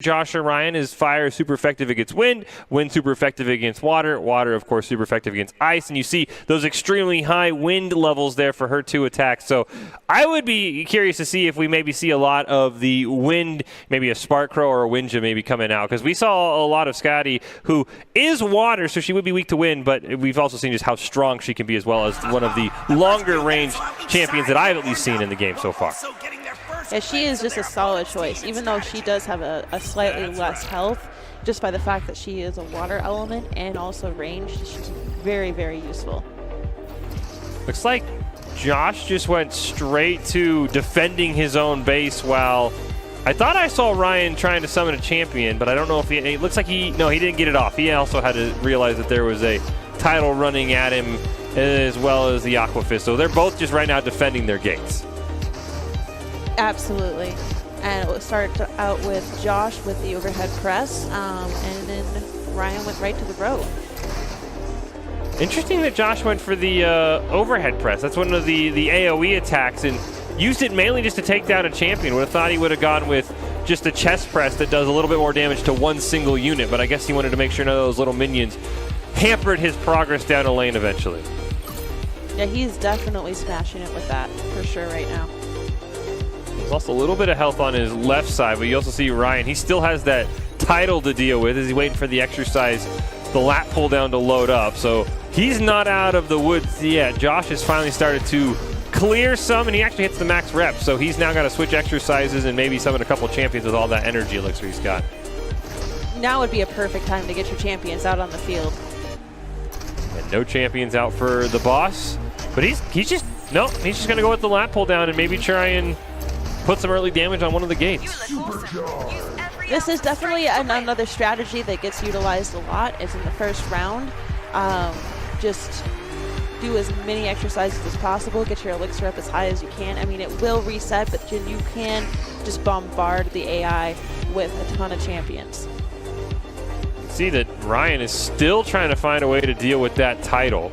Josh or Ryan is fire super effective against wind, wind super effective against water, water of course super effective against ice, and you see those extremely high wind levels there for her two attacks. So I would be curious to see if we maybe see a lot of the wind, maybe a Spark Crow or a Windja maybe coming out, because we saw a lot of Scotty, who is water, so she would be weak to wind, but we've also seen just how strong she can be, as well as one of the longer range champions that I've at least seen in the game so far. Yeah, she is just a solid choice, even though she does have a slightly less health, just by the fact that she is a water element and also ranged. She's very, very useful. Looks like Josh just went straight to defending his own base, while I thought I saw Ryan trying to summon a champion, but I don't know if it looks like he didn't get it off. He also had to realize that there was a title running at him, as well as the Aqua Fist. So they're both just right now defending their gates. Absolutely. And it started out with Josh with the overhead press, and then Ryan went right to the rope. Interesting that Josh went for the overhead press. That's one of the AoE attacks, and used it mainly just to take down a champion. Would have thought he would have gone with just a chest press that does a little bit more damage to one single unit, but I guess he wanted to make sure none of those little minions hampered his progress down a lane eventually. Yeah, he's definitely smashing it with that, for sure, right now. There's also a little bit of health on his left side, but you also see Ryan. He still has that title to deal with as he's waiting for the exercise, the lap pull down to load up. So he's not out of the woods yet. Josh has finally started to clear some, and he actually hits the max rep. So he's now got to switch exercises and maybe summon a couple champions with all that energy elixir he's got. Now would be a perfect time to get your champions out on the field. And no champions out for the boss, but he's just going to go with the lap pull down and maybe try and put some early damage on one of the gates. This is definitely another strategy that gets utilized a lot. Is in the first round, just do as many exercises as possible, get your elixir up as high as you can. I mean, it will reset, but you can just bombard the AI with a ton of champions. See that Ryan is still trying to find a way to deal with that title.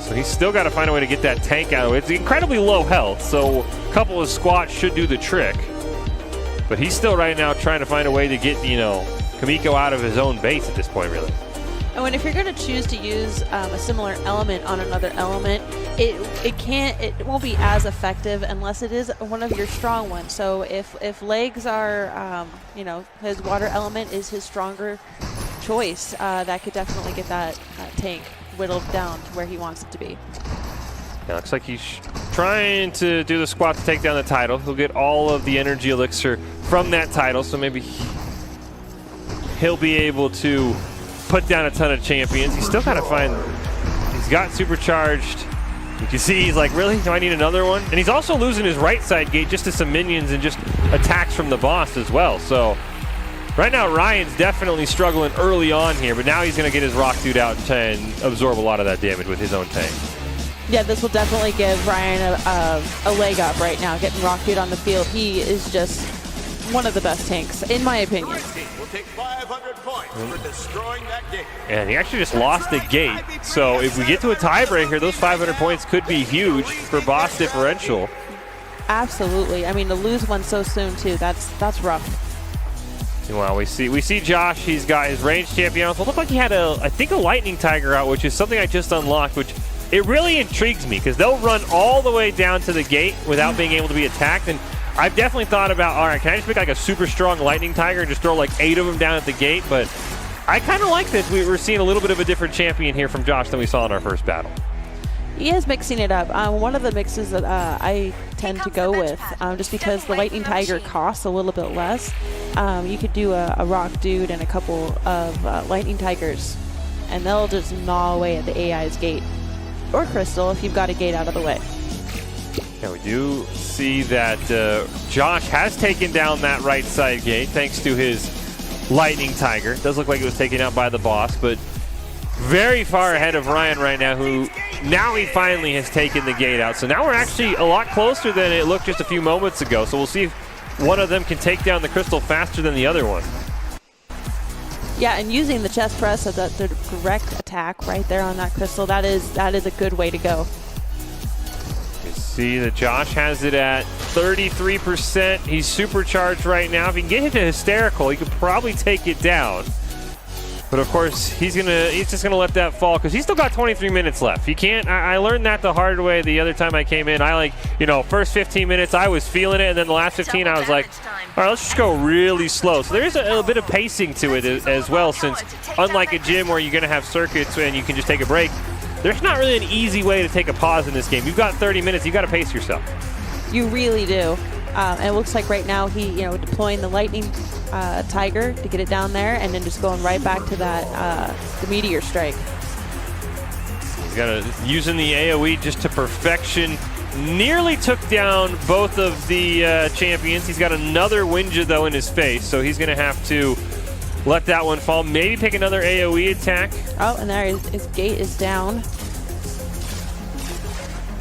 So he's still got to find a way to get that tank out. It's incredibly low health, so a couple of squats should do the trick. But he's still right now trying to find a way to get, Kamiko out of his own base at this point, really. And if you're going to choose to use a similar element on another element, it won't be as effective unless it is one of your strong ones. So if legs are, his water element is his stronger choice, that could definitely get that tank whittled down to where he wants it to be. Yeah, looks like he's trying to do the squat to take down the title. He'll get all of the energy elixir from that title, so maybe he'll be able to put down a ton of champions. He's still got to find, he's got supercharged. You can see he's like, really? Do I need another one? And he's also losing his right side gate just to some minions and just attacks from the boss as well. So right now, Ryan's definitely struggling early on here, but now he's going to get his rock dude out and absorb a lot of that damage with his own tank. Yeah, this will definitely give Ryan a leg up right now, getting rock dude on the field. He is just one of the best tanks, in my opinion. We'll take 500 points for destroying that gate. And he actually just lost the gate, so if we get to a tiebreaker, those 500 points could be huge for boss differential. Absolutely. I mean, to lose one so soon, too, that's rough. Well, we see Josh. He's got his range champion. It looked like he had a lightning tiger out, which is something I just unlocked, which it really intrigues me because they'll run all the way down to the gate without being able to be attacked. And I've definitely thought about, all right, can I just pick like a super strong lightning tiger and just throw like 8 of them down at the gate? But I kind of like this. We're seeing a little bit of a different champion here from Josh than we saw in our first battle. He is mixing it up. One of the mixes that I tend to go with, just because the lightning tiger costs a little bit less, you could do a rock dude and a couple of lightning tigers, and they'll just gnaw away at the AI's gate. Or crystal if you've got a gate out of the way. Yeah, we do see that Josh has taken down that right side gate thanks to his lightning tiger. It does look like it was taken out by the boss, but very far ahead of Ryan right now, who now he finally has taken the gate out. So now we're actually a lot closer than it looked just a few moments ago. So we'll see if one of them can take down the crystal faster than the other one. Yeah, and using the chest press as the direct attack right there on that crystal, that is a good way to go. See that Josh has it at 33%. He's supercharged right now. If he can get it to hysterical, he could probably take it down. But of course, he's just gonna let that fall because he's still got 23 minutes left. You can't. I learned that the hard way the other time I came in. First 15 minutes I was feeling it, and then the last 15 I was like, all right, let's just go really slow. So there's a bit of pacing to it as well, since unlike a gym where you're gonna have circuits and you can just take a break, there's not really an easy way to take a pause in this game. You've got 30 minutes. You got to pace yourself. You really do. And it looks like right now he, deploying the lightning tiger to get it down there, and then just going right back to that the meteor strike. He's using the AOE just to perfection. Nearly took down both of the champions. He's got another Winja though in his face, so he's going to have to let that one fall. Maybe pick another AOE attack. Oh, and there his gate is down.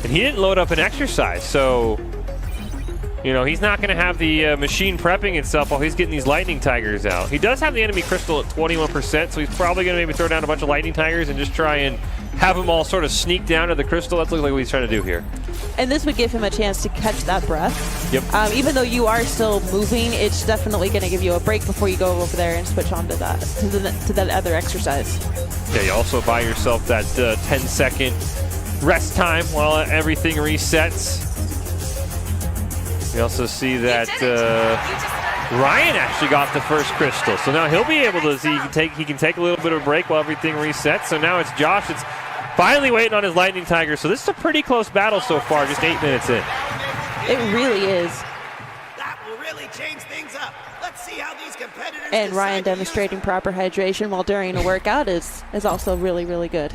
And he didn't load up an exercise, so he's not going to have the machine prepping itself while he's getting these lightning tigers out. He does have the enemy crystal at 21%, so he's probably going to maybe throw down a bunch of lightning tigers and just try and have them all sort of sneak down to the crystal. That looks like what he's trying to do here. And this would give him a chance to catch that breath. Yep. Even though you are still moving, it's definitely going to give you a break before you go over there and switch on to that other exercise. Yeah, you also buy yourself that 10-second rest time while everything resets. We also see that Ryan actually got the first crystal, so now he'll be able to see he can take a little bit of a break while everything resets. So now it's Josh that's finally waiting on his lightning tiger. So this is a pretty close battle so far, just 8 minutes in. It really is. That will really change things up. Let's see how these competitors. And Ryan demonstrating proper hydration while during a workout is also really, really good.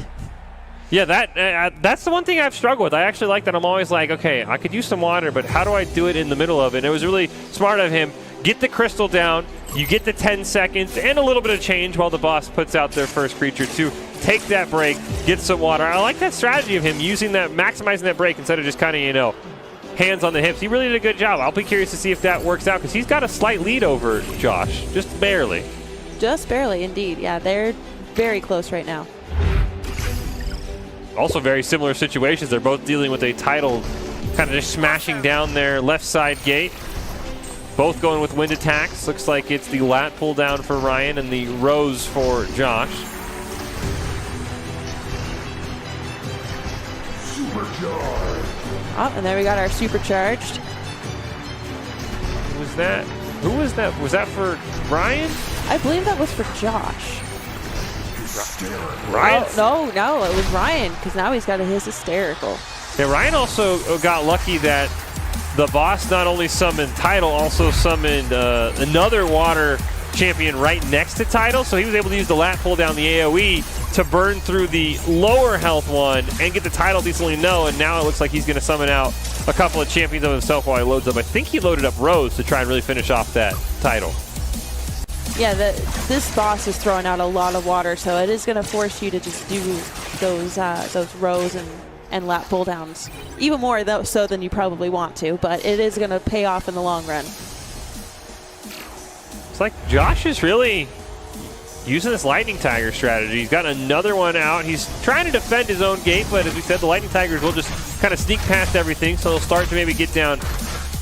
Yeah, that's the one thing I've struggled with. I actually like that. I'm always like, okay, I could use some water, but how do I do it in the middle of it? And it was really smart of him. Get the crystal down, you get the 10 seconds and a little bit of change while the boss puts out their first creature to take that break, get some water. I like that strategy of him using that, maximizing that break instead of just kind of, hands on the hips. He really did a good job. I'll be curious to see if that works out because he's got a slight lead over Josh, just barely. Just barely, indeed. Yeah, they're very close right now. Also very similar situations. They're both dealing with a title kind of just smashing down their left side gate. Both going with wind attacks. Looks like it's the lat pull down for Ryan and the rose for Josh. Oh, and there we got our supercharged. Who was that? Who was that? Was that for Ryan? I believe that was for Josh. Ryan? Oh, no, it was Ryan, because now he's got his hysterical. Yeah, Ryan also got lucky that the boss not only summoned Tidal, also summoned another water champion right next to Tidal, so he was able to use the lat pull down the AoE to burn through the lower health one and get the Tidal decently low, and now it looks like he's going to summon out a couple of champions of himself while he loads up. I think he loaded up Rose to try and really finish off that Tidal. Yeah, this boss is throwing out a lot of water, so it is going to force you to just do those rows and lat pull downs. Even more so than you probably want to, but it is going to pay off in the long run. It's like Josh is really using this Lightning Tiger strategy. He's got another one out. He's trying to defend his own gate, but as we said, the Lightning Tigers will just kind of sneak past everything, so they'll start to maybe get down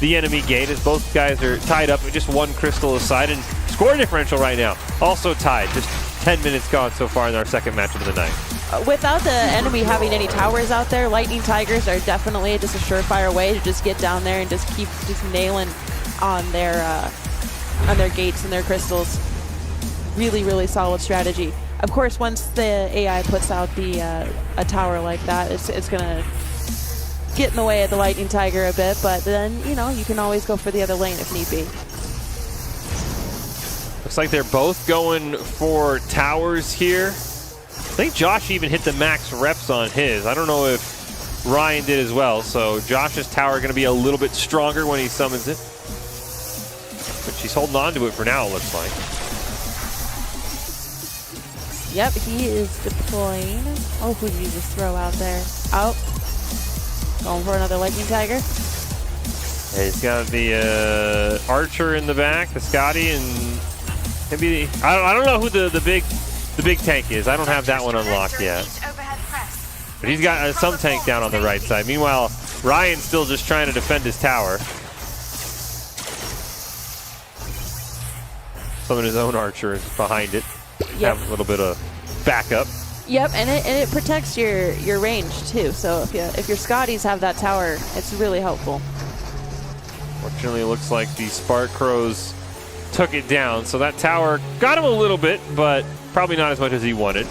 the enemy gate as both guys are tied up with just one crystal aside, and score differential right now also tied. Just 10 minutes gone so far in our second matchup of the night. Without the enemy having any towers out there, Lightning Tigers are definitely just a surefire way to just get down there and just keep just nailing on their gates and their crystals. Really, really solid strategy. Of course, once the AI puts out a tower like that, it's gonna get in the way of the Lightning Tiger a bit, but then, you can always go for the other lane if need be. Looks like they're both going for towers here. I think Josh even hit the max reps on his. I don't know if Ryan did as well, so Josh's tower going to be a little bit stronger when he summons it. But she's holding on to it for now, it looks like. Yep, he is deploying. Oh, who did you just throw out there? Oh. Going for another Lightning Tiger. He's got the Archer in the back, the Scotty, and maybe I don't know who the big tank is. I don't have that one unlocked yet. But he's got some tank down on the right side. Meanwhile, Ryan's still just trying to defend his tower. Some of his own archer is behind it. Yep. Have a little bit of backup. Yep, and it protects your range too. So if your Scotties have that tower, it's really helpful. Fortunately, it looks like the Spark Crows took it down. So that tower got him a little bit, but probably not as much as he wanted.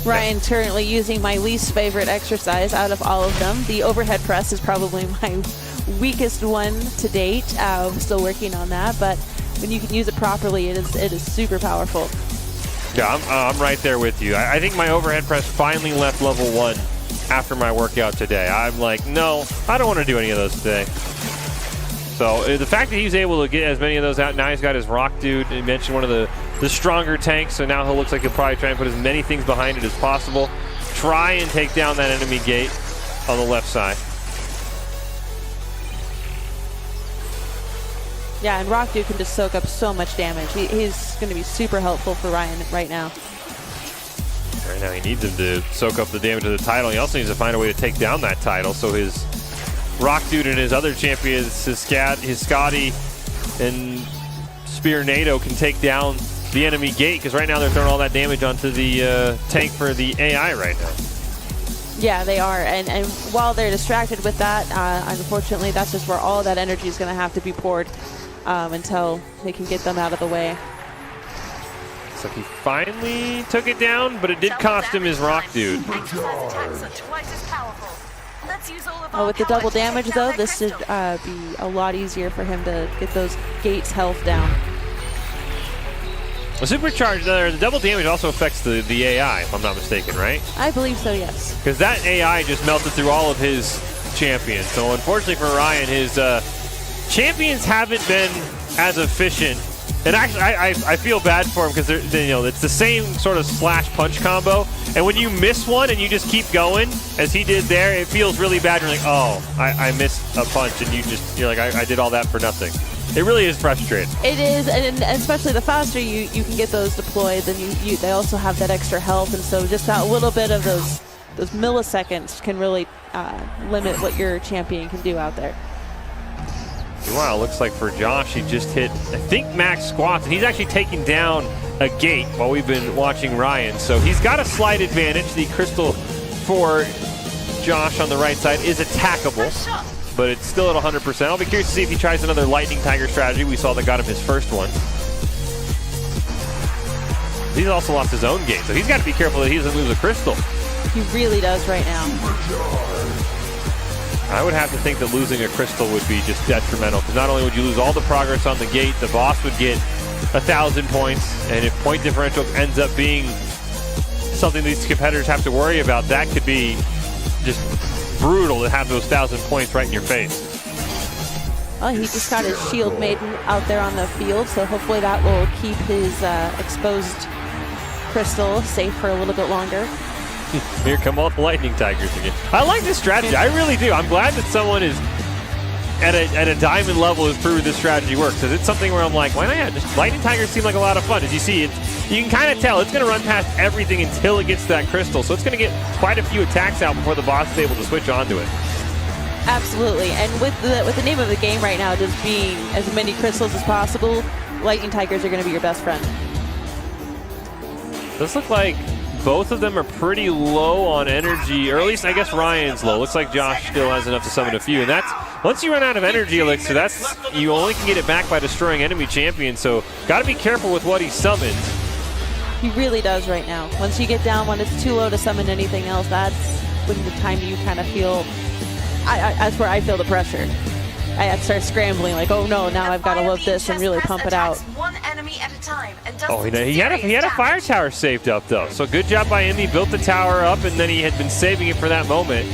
Ryan's currently using my least favorite exercise out of all of them. The overhead press is probably my weakest one to date. I'm still working on that, but when you can use it properly, it is super powerful. Yeah, I'm right there with you. I think my overhead press finally left level 1 after my workout today. I'm like, no, I don't want to do any of those today. So the fact that he's able to get as many of those out, now he's got his rock dude. He mentioned one of the stronger tanks, so now he looks like he'll probably try and put as many things behind it as possible. Try and take down that enemy gate on the left side. Yeah, and Rock Dude can just soak up so much damage. He's going to be super helpful for Ryan right now. Right now he needs him to soak up the damage of the title. He also needs to find a way to take down that title, so his Rock Dude and his other champions, his Scotty and Spear NATO, can take down the enemy gate, because right now they're throwing all that damage onto the tank for the AI right now. Yeah, they are, and while they're distracted with that, unfortunately, that's just where all that energy is going to have to be poured until they can get them out of the way. So he finally took it down, but it did cost him his Rock Dude. Oh, with the double damage, though, this should be a lot easier for him to get those gates' health down. The supercharge there, the double damage also affects the AI, if I'm not mistaken, right? I believe so, yes. Because that AI just melted through all of his champions. So unfortunately for Ryan, his champions haven't been as efficient. And actually, I feel bad for him because it's the same sort of slash punch combo. And when you miss one and you just keep going, as he did there, it feels really bad. You're like, oh, I missed a punch, and you're like, I did all that for nothing. It really is frustrating. It is, and especially the faster you can get those deployed, then they also have that extra health, and so just that little bit of those milliseconds can really limit what your champion can do out there. Wow, looks like for Josh, he just hit, I think, max squats, and he's actually taking down a gate while we've been watching Ryan. So he's got a slight advantage. The crystal for Josh on the right side is attackable, but it's still at 100%. I'll be curious to see if he tries another Lightning Tiger strategy. We saw that got him his first one. He's also lost his own gate, so he's got to be careful that he doesn't lose a crystal. He really does right now. I would have to think that losing a crystal would be just detrimental, because not only would you lose all the progress on the gate, the boss would get 1,000 points, and if point differential ends up being something these competitors have to worry about, that could be just brutal to have those 1,000 points right in your face. Well, he just got his Shield Maiden out there on the field, so hopefully that will keep his exposed crystal safe for a little bit longer. Here come all the Lightning Tigers again. I like this strategy. I really do. I'm glad that someone is at a diamond level has proven this strategy works, because it's something where I'm like, why not? Just Lightning Tigers seem like a lot of fun. As you see, you can kind of tell it's going to run past everything until it gets to that crystal. So it's going to get quite a few attacks out before the boss is able to switch onto it. Absolutely, and with the name of the game right now just being as many crystals as possible, Lightning Tigers are going to be your best friend. Does look like both of them are pretty low on energy, or at least I guess Ryan's low. Looks like Josh still has enough to summon a few, and that's once you run out of energy elixir, you only can get it back by destroying enemy champions. So got to be careful with what he summons. He really does right now. Once you get down when it's too low to summon anything else, that's when the time you kind of feel. That's where I feel the pressure. I start scrambling, like, oh no, now I've got to load this and really pump it out. One enemy at a time and does he had a fire tower saved up though, so good job by him. He built the tower up, and then he had been saving it for that moment,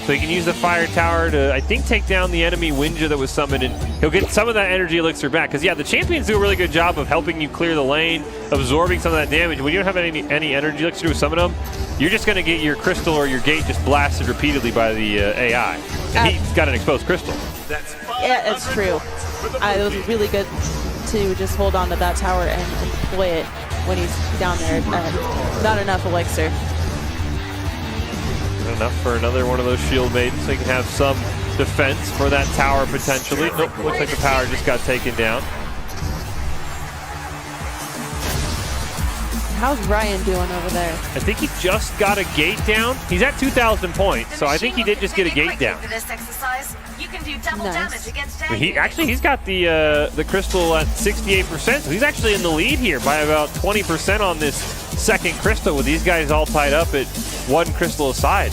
so he can use the fire tower to, I think, take down the enemy Winja that was summoned, and he'll get some of that energy elixir back. Because yeah, the champions do a really good job of helping you clear the lane, absorbing some of that damage. When you don't have any energy elixir to summon them, you're just going to get your crystal or your gate just blasted repeatedly by the AI. And he's got an exposed crystal. Yeah, it's true. It was really good to just hold on to that tower and deploy it when he's down there. Not enough elixir. enough for another one of those shield maidens so he can have some defense for that tower potentially. Nope, looks like the power just got taken down. How's Ryan doing over there? I think he just got a gate down. He's at 2,000 points, so I think he did just get a gate down. For this exercise, you can do double damage against But he's got the crystal at 68%, so he's actually in the lead here by about 20% on this second crystal, with these guys all tied up at one crystal aside.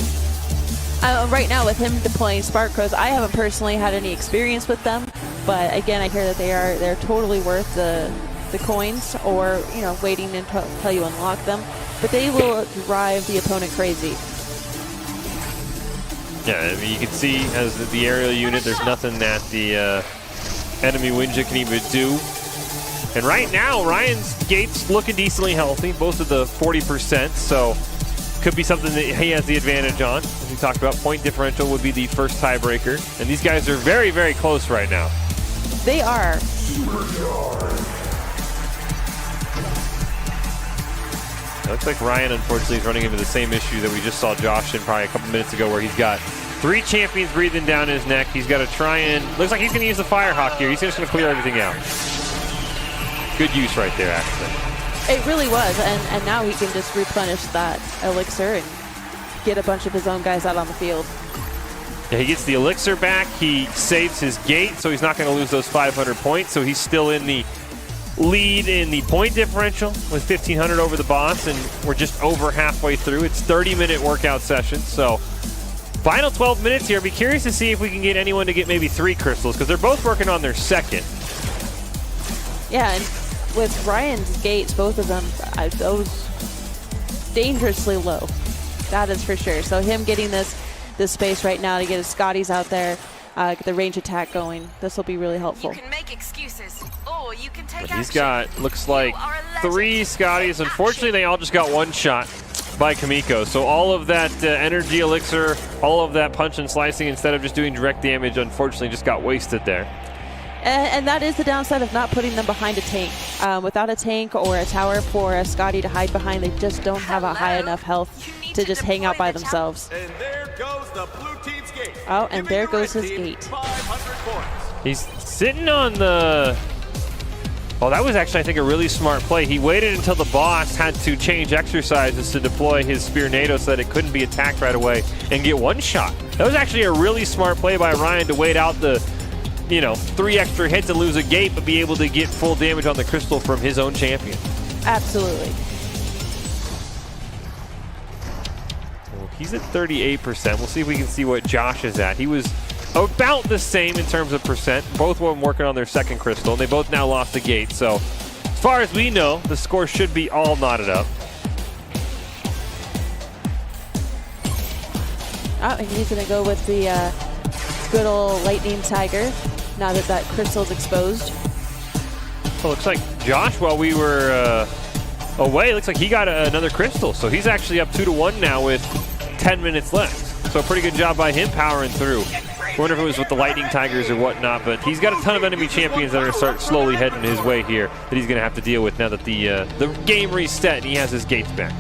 Right now, with him deploying Spark Crows, I haven't personally had any experience with them, but again, I hear that they're totally worth the coins, or waiting until you unlock them, but they will drive the opponent crazy. Yeah, I mean, you can see as the aerial unit, there's nothing that the enemy Winja can even do. And right now, Ryan's gate's looking decently healthy, both of the 40%, so could be something that he has the advantage on. As we talked about, point differential would be the first tiebreaker, and these guys are very, very close right now. They are. Looks like Ryan, unfortunately, is running into the same issue that we just saw Josh in probably a couple minutes ago, where he's got 3 champions breathing down his neck. He's got to try and... Looks like he's going to use the Firehawk here. He's just going to clear everything out. Good use right there, actually. It really was, and now he can just replenish that elixir and get a bunch of his own guys out on the field. Yeah, he gets the elixir back. He saves his gate, so he's not going to lose those 500 points. So he's still in the lead in the point differential with 1,500 over the boss, and we're just over halfway through. It's 30-minute workout sessions, so final 12 minutes here. I'd be curious to see if we can get anyone to get maybe 3 crystals, because they're both working on their second. Yeah, and with Ryan's gates, both of them, those dangerously low. That is for sure. So him getting this space right now to get his Scotties out there, get the range attack going, this will be really helpful. You can make excuses, or you can take But he's action. got, looks like, 3 Scotties. Unfortunately, they all just got one shot by Kamiko. So all of that energy elixir, all of that punch and slicing, instead of just doing direct damage, unfortunately just got wasted there. And that is the downside of not putting them behind a tank. Without a tank or a tower for a Scotty to hide behind, they just don't have a high enough health to just hang out by themselves. And there goes the blue team's gate. Oh, and there goes his Team gate. 500 points. He's sitting on the... Well, that was actually, I think, a really smart play. He waited until the boss had to change exercises to deploy his Spear NATO so that it couldn't be attacked right away and get one shot. That was actually a really smart play by Ryan to wait out the 3 extra hits and lose a gate, but be able to get full damage on the crystal from his own champion. Absolutely. Well, he's at 38%. We'll see if we can see what Josh is at. He was about the same in terms of percent. Both of them working on their second crystal, and they both now lost the gate. So as far as we know, the score should be all knotted up. Oh, and he's going to go with the good old Lightning Tiger now that that crystal's exposed. Well, looks like Josh, while we were away, looks like he got another crystal. So he's actually up 2-1 now with 10 minutes left. So a pretty good job by him powering through. I wonder if it was with the Lightning Tigers or whatnot, but he's got a ton of enemy champions that are going to start slowly heading his way here that he's going to have to deal with now that the game reset and he has his gates back.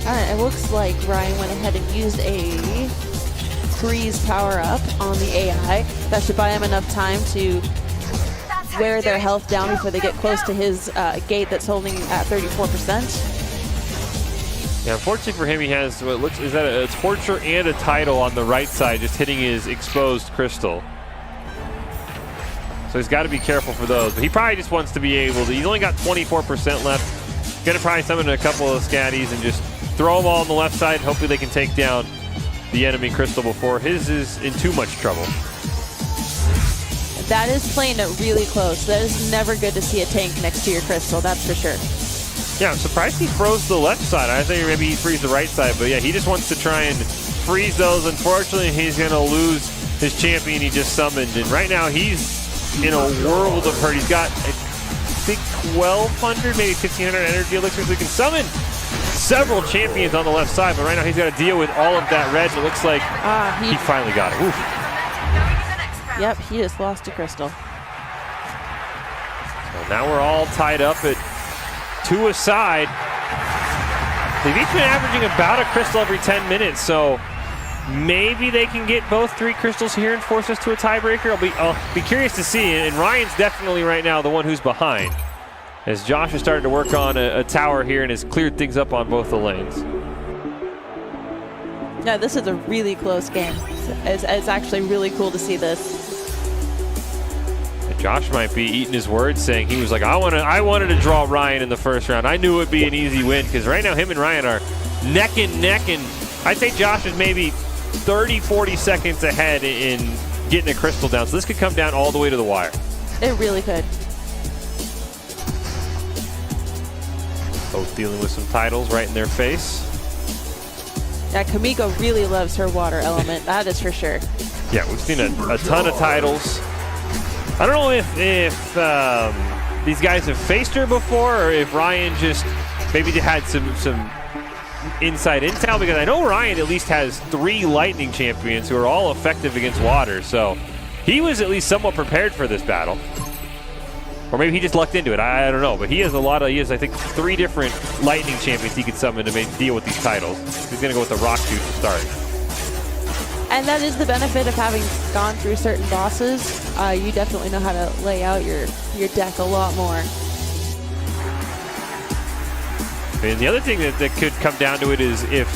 All right, it looks like Ryan went ahead and used a freeze power up on the AI. That should buy him enough time to wear their health down before they get close to his gate that's holding at 34%. Yeah, unfortunately for him, he has what looks is that a torture and a title on the right side, just hitting his exposed crystal. So he's got to be careful for those. But he probably just wants to be able to. He's only got 24% left. Going to probably summon a couple of Scatties and just throw them all on the left side. Hopefully they can take down the enemy crystal before his is in too much trouble. That is playing it really close. That is never good to see a tank next to your crystal, that's for sure. Yeah, I'm surprised he froze the left side. I think maybe he freeze the right side, but yeah, he just wants to try and freeze those. Unfortunately, he's going to lose his champion he just summoned, and right now he's in a world of hurt. He's got, I think, 1,200, maybe 1,500 energy elixirs. We can summon several champions on the left side, but right now he's got to deal with all of that red. It looks like he finally got it. Oof. Yep, he just lost a crystal. Well, now we're all tied up at 2 aside. They've each been averaging about a crystal every 10 minutes, so maybe they can get both 3 crystals here and force us to a tiebreaker. I'll be curious to see, and Ryan's definitely right now the one who's behind, as Josh has started to work on a tower here and has cleared things up on both the lanes. Yeah, this is a really close game. It's actually really cool to see this. Josh might be eating his words, saying he was like, I wanted to draw Ryan in the first round. I knew it would be an easy win, because right now him and Ryan are neck and neck, and I'd say Josh is maybe 30, 40 seconds ahead in getting a crystal down. So this could come down all the way to the wire. It really could. Both dealing with some titles right in their face. Yeah, Kamiko really loves her water element. That is for sure. Yeah, we've seen a ton of titles. I don't know if these guys have faced her before, or if Ryan just maybe had some inside intel, because I know Ryan at least has 3 lightning champions who are all effective against water, so he was at least somewhat prepared for this battle. Or maybe he just lucked into it, I don't know, but he has I think 3 different lightning champions he could summon to deal with these titles. He's gonna go with the rock dude to start. And that is the benefit of having gone through certain bosses. You definitely know how to lay out your deck a lot more. And the other thing that could come down to it is if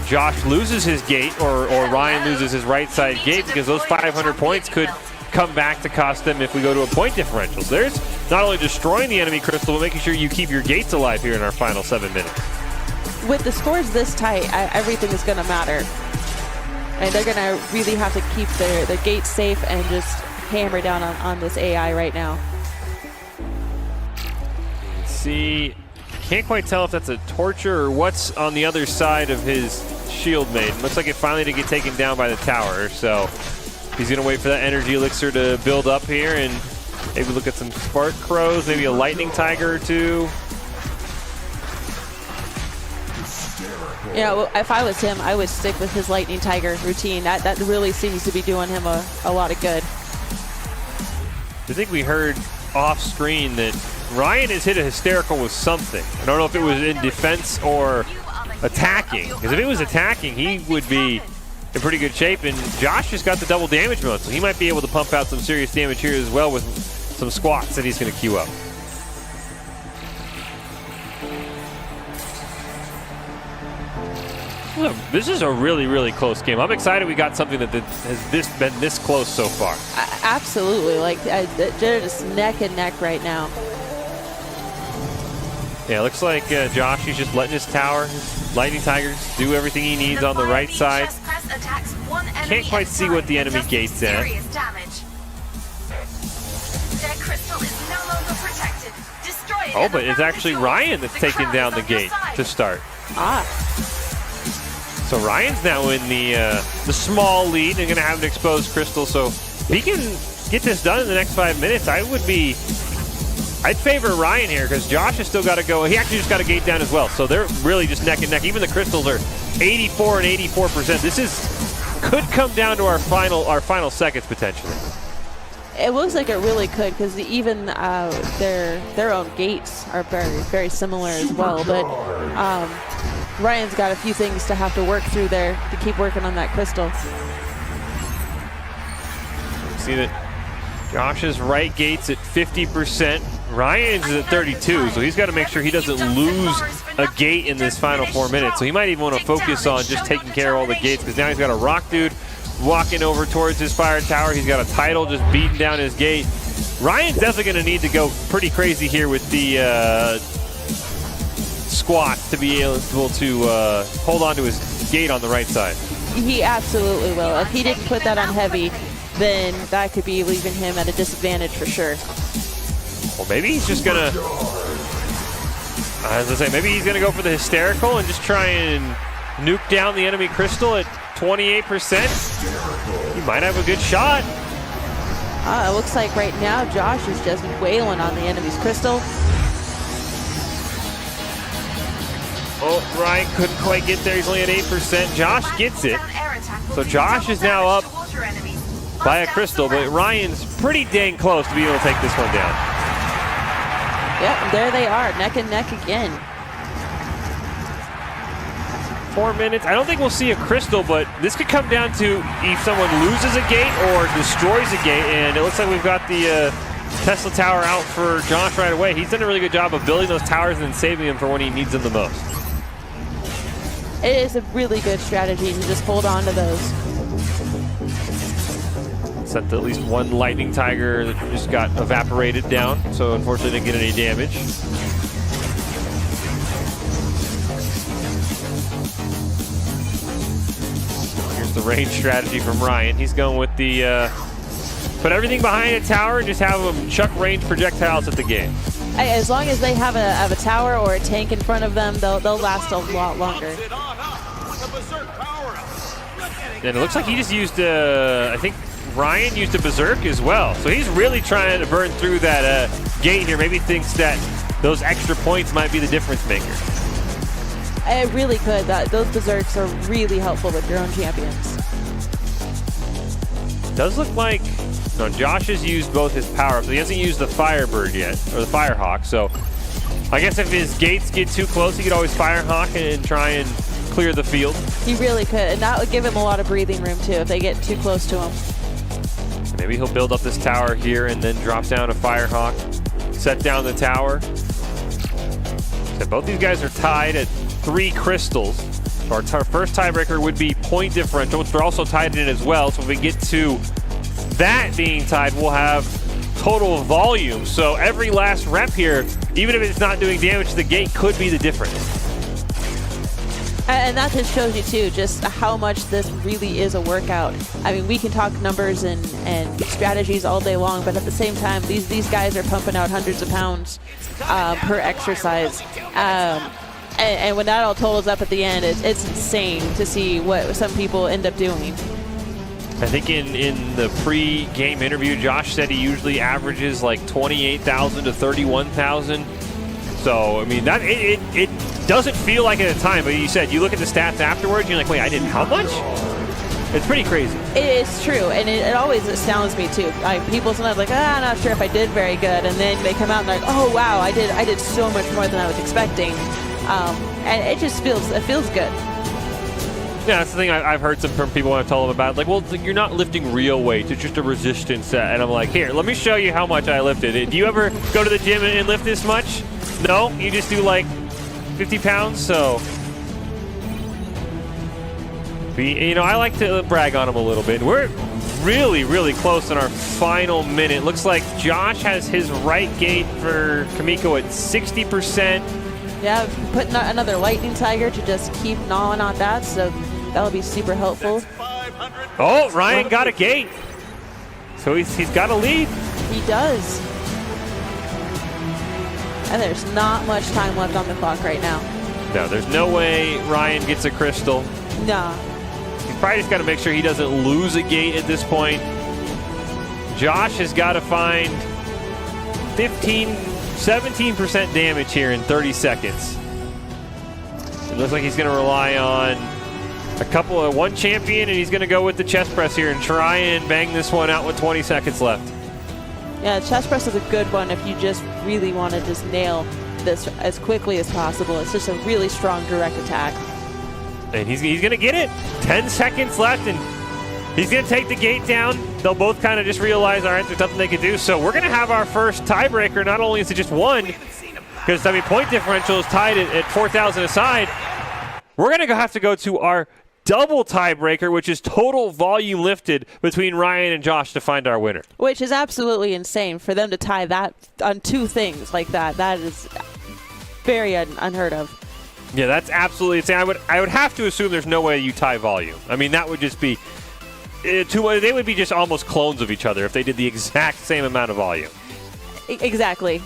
Josh loses his gate or Ryan loses his right side gate, because those 500 points could come back to cost them if we go to a point differential. So there's not only destroying the enemy crystal, but making sure you keep your gates alive here in our final 7 minutes. With the scores this tight, everything is going to matter. And they're going to really have to keep their gates safe and just hammer down on this AI right now. See, can't quite tell if that's a torture or what's on the other side of his shield maiden. Looks like it finally did get taken down by the tower, so he's going to wait for that energy elixir to build up here and maybe look at some spark crows, maybe a lightning tiger or 2. You know, if I was him, I would stick with his lightning tiger routine. That really seems to be doing him a lot of good. I think we heard off screen that Ryan has hit a hysterical with something. I don't know if it was in defense or attacking, because if it was attacking, he would be in pretty good shape, and Josh just got the double damage mode, so he might be able to pump out some serious damage here as well with some squats that he's going to queue up. This is a really, really close game. I'm excited we got something that has been this close so far. Absolutely. Like, they're just neck and neck right now. Yeah, it looks like Josh is just letting his tower, his lightning tigers, do everything he needs on the right side. Can't quite see what the enemy gate's at. Their crystal is no longer protected. Destroy it. Oh, but it's actually Ryan that's taking down the gate to start. So Ryan's now in the small lead and going to have an exposed crystal. So if he can get this done in the next 5 minutes, I'd favor Ryan here, because Josh has still got to go. He actually just got a gate down as well. So they're really just neck and neck. Even the crystals are 84 and 84%. This could come down to our final seconds potentially. It looks like it really could, because even their own gates are very, very similar as well. But Ryan's got a few things to have to work through there to keep working on that crystal. See that Josh's right gate's at 50%. Ryan's is at 32, so he's got to make sure he doesn't lose a gate in this final 4 minutes. So he might even want to focus on just taking care of all the gates, because now he's got a rock dude walking over towards his fire tower. He's got a title just beating down his gate. Ryan's definitely going to need to go pretty crazy here with the squat to be able to hold on to his gate on the right side. He absolutely will. If he didn't put that on heavy, then that could be leaving him at a disadvantage for sure. Well, maybe he's just going to, as I say, maybe he's going to go for the hysterical and just try and nuke down the enemy crystal at 28%. He might have a good shot. It looks like right now Josh is just wailing on the enemy's crystal. Oh, Ryan couldn't quite get there. He's only at 8%. Josh gets it. So Josh is now up by a crystal, but Ryan's pretty dang close to be able to take this one down. Yep, there they are, neck and neck again. 4 minutes. I don't think we'll see a crystal, but this could come down to if someone loses a gate or destroys a gate, and it looks like we've got the Tesla Tower out for Josh right away. He's done a really good job of building those towers and then saving them for when he needs them the most. It is a really good strategy to just hold on to those. Sent at least one lightning tiger that just got evaporated down, so unfortunately didn't get any damage. Here's the range strategy from Ryan. He's going with the put everything behind a tower and just have them chuck range projectiles at the game. As long as they have a tower or a tank in front of them, they'll last a lot longer. And it looks like he just used, I think Ryan used a berserk as well. So he's really trying to burn through that gate here. Maybe thinks that those extra points might be the difference maker. It really could. Those berserks are really helpful with your own champions. Does look like, no, Josh has used both his power-ups. He hasn't used the Firebird yet, or the Firehawk. So I guess if his gates get too close, he could always Firehawk and try and clear the field. He really could, and that would give him a lot of breathing room too if they get too close to him. Maybe he'll build up this tower here and then drop down a Firehawk, set down the tower. So both these guys are tied at 3 crystals. So our first tiebreaker would be point differential, which they're also tied in as well. So if we get to that being tied, we'll have total volume. So every last rep here, even if it's not doing damage to the gate, could be the difference. And that just shows you too just how much this really is a workout. I mean, we can talk numbers and strategies all day long, but at the same time, these guys are pumping out hundreds of pounds per exercise. And when that all totals up at the end, it's insane to see what some people end up doing. I think in the pre-game interview, Josh said he usually averages like 28,000 to 31,000. So, I mean, that it doesn't feel like it at the time, but you said you look at the stats afterwards, you're like, wait, I did how much? It's pretty crazy. It is true, and it always astounds me too. People sometimes like, I'm not sure if I did very good, and then they come out and they're like, oh wow, I did so much more than I was expecting, and it just feels good. Yeah, that's the thing I've heard from people when I've told them about. Like, well, you're not lifting real weights. It's just a resistance set. And I'm like, here, let me show you how much I lifted. Do you ever go to the gym and lift this much? No? You just do like 50 pounds? So, you know, I like to brag on him a little bit. We're really, really close in our final minute. Looks like Josh has his right gate for Kamiko at 60%. Yeah, putting another lightning tiger to just keep gnawing on that, so that'll be super helpful. Oh, Ryan got a gate. So he's got a lead. He does. And there's not much time left on the clock right now. No, there's no way Ryan gets a crystal. Nah. He's probably just got to make sure he doesn't lose a gate at this point. Josh has got to find 17% damage here in 30 seconds. It looks like he's going to rely on one champion, and he's going to go with the chest press here and try and bang this one out with 20 seconds left. Yeah, chest press is a good one if you just really want to just nail this as quickly as possible. It's just a really strong direct attack. And he's going to get it. 10 seconds left, and he's going to take the gate down. They'll both kind of just realize, all right, there's nothing they can do. So we're going to have our first tiebreaker. Not only is it just one, because, I mean, point differential is tied at 4,000 aside. We're going to have to go to our double tiebreaker, which is total volume lifted between Ryan and Josh to find our winner. Which is absolutely insane for them to tie that on 2 things like that. That is very unheard of. Yeah, that's absolutely insane. I would have to assume there's no way you tie volume. I mean, that would just be they would be just almost clones of each other if they did the exact same amount of volume. Exactly.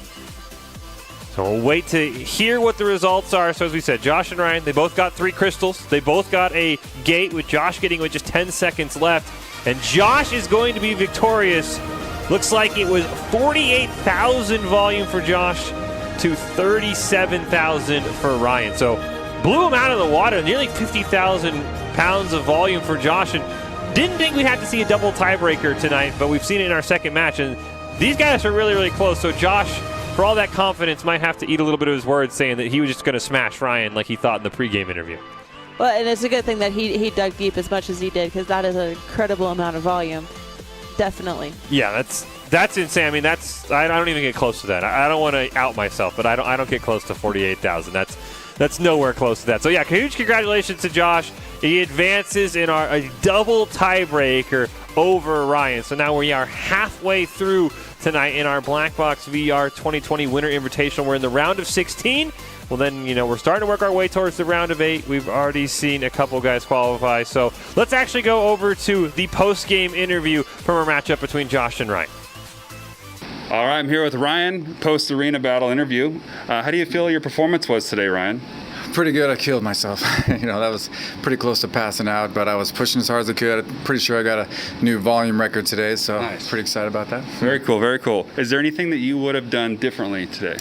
So we'll wait to hear what the results are. So as we said, Josh and Ryan, they both got 3 crystals. They both got a gate, with Josh getting with just 10 seconds left. And Josh is going to be victorious. Looks like it was 48,000 volume for Josh to 37,000 for Ryan. So blew him out of the water, nearly 50,000 pounds of volume for Josh. And didn't think we'd have to see a double tiebreaker tonight, but we've seen it in our second match. And these guys are really, really close. So Josh for all that confidence, might have to eat a little bit of his words saying that he was just going to smash Ryan like he thought in the pregame interview. Well, and it's a good thing that he dug deep as much as he did, because that is an incredible amount of volume. Definitely. Yeah, that's insane. I mean, I don't even get close to that. I don't want to out myself, but I don't get close to 48,000. That's nowhere close to that. So yeah, huge congratulations to Josh. He advances in a double tiebreaker over Ryan. So now we are halfway through tonight in our Black Box VR 2020 Winter Invitational. We're in the round of 16. Well, then, we're starting to work our way towards the round of 8. We've already seen a couple guys qualify. So let's actually go over to the post-game interview from our matchup between Josh and Ryan. All right, I'm here with Ryan, post-arena battle interview. How do you feel your performance was today, Ryan? Pretty good. I killed myself. That was pretty close to passing out, but I was pushing as hard as I could. I'm pretty sure I got a new volume record today, so nice. Pretty excited about that. Very cool, very cool. Is there anything that you would have done differently today?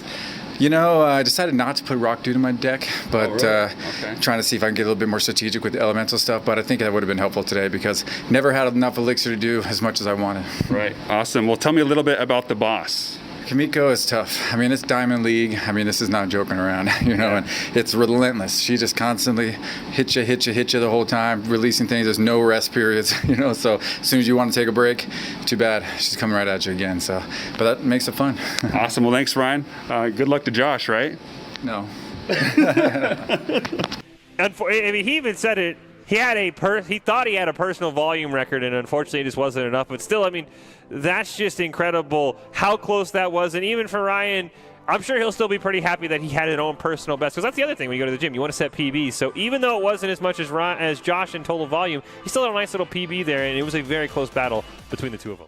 I decided not to put Rock Dude in my deck, but really? Okay. Trying to see if I can get a little bit more strategic with the elemental stuff, but I think that would have been helpful today because never had enough elixir to do as much as I wanted. Right. Awesome. Well, tell me a little bit about the boss. Kimiko is tough. I mean, it's Diamond League. I mean, this is not joking around, and it's relentless. She just constantly hit you the whole time, releasing things. There's no rest periods, so as soon as you want to take a break, too bad. She's coming right at you again, but that makes it fun. Awesome. Well, thanks, Ryan. Good luck to Josh, right? No. He even said it. He thought he had a personal volume record, and unfortunately, it just wasn't enough. But still, that's just incredible how close that was. And even for Ryan, I'm sure he'll still be pretty happy that he had his own personal best. Because that's the other thing when you go to the gym, you want to set PBs. So even though it wasn't as much as Josh in total volume, he still had a nice little PB there, and it was a very close battle between the two of them.